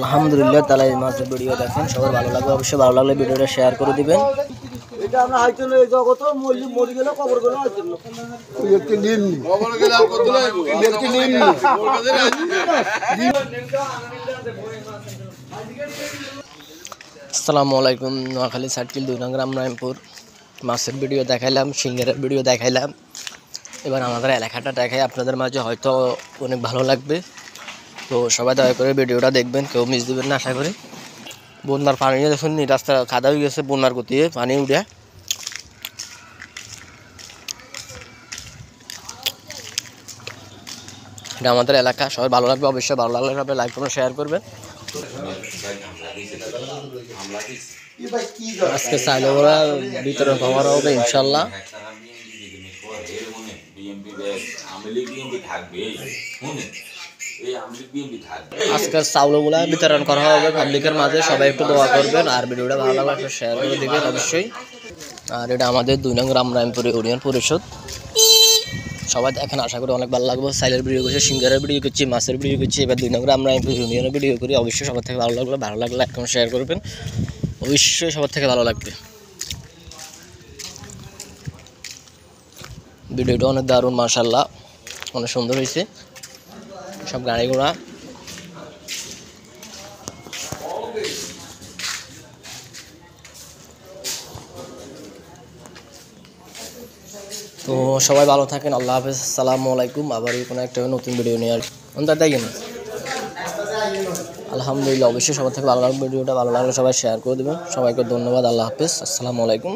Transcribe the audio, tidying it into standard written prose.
আলহামদুলিল্লাহ তালা এই মাছের ভিডিও দেখেন, সবার ভালো লাগবে। অবশ্যই ভালো লাগলে ভিডিওটা শেয়ার করে দিবেন। এটা আমরা হাইতেন এই জগৎ মরি গেল কবর গেল হাইতেন একটু নিমনি কবর গেল আর কত লাগবে একটু নিমনি আসসালামু আলাইকুম। নোয়াখালী সার্কিল 2 নং রামনারায়ণপুর মাছের ভিডিও দেখাইলাম, সিঙ্গারের ভিডিও দেখাইলাম। এবার আমাদের এলাকাটা দেখাই, আপনাদের মাঝে হয়তো অনেক ভালো লাগবে। তো সবাই দয়া করে ভিডিওটা দেখবেন, কেউ মিস দিবেন না আশা করি। বন্যার পানি দেখুন, রাস্তা কাদা হয়ে গেছে, বন্যার গতিয়ে পানি উঠে। এটা আমাদের এলাকা, সবাই ভালো লাগবে। অবশ্যই ভালো লাগলে সবাই লাইক করুন, শেয়ার করবেন। আজকে চাইলে ওরা বিতরণ করা হবে ইনশাল্লাহ। আজকে চাউলগুলা বিতরণ করা হবে পাবলিকের মাঝে, সবাই একটু দোয়া করবেন আর ভিডিওটা ভালো লাগলে শেয়ার করে দিবেন অবশ্যই। আর এটা আমাদের 2 নং রামনারায়ণপুর ইউনিয়ন পরিষদ। সবাই দেখেন, আশা করি অনেক ভালো লাগবে। সাইলের ভিডিও করছি, সিঙ্গারের ভিডিও করছি, মাছের ভিডিও করছি, এবার 2 নং রামনারায়ণপুর ইউনিয়নের ভিডিও করি। অবশ্যই সবার থেকে ভালো লাগলে এখন শেয়ার করবেন, অবশ্যই সবার থেকে ভালো লাগবে। ভিডিওটা অনেক দারুণ, মাশাআল্লাহ, অনেক সুন্দর হয়েছে। সব গাড়ি ঘোড়া তো সবাই ভালো থাকেন, আল্লাহ হাফেজ, আসসালামু আলাইকুম। আবার কোনো একটা নতুন ভিডিও নিয়ে আসবেন। তাই কেন আলহামদুলিল্লাহ, অবশ্যই সবার থেকে ভালো লাগবে। ভিডিওটা ভালো লাগলে সবাই শেয়ার করে দেবেন। সবাইকে ধন্যবাদ, আল্লাহ হাফেজ, আসসালামু আলাইকুম।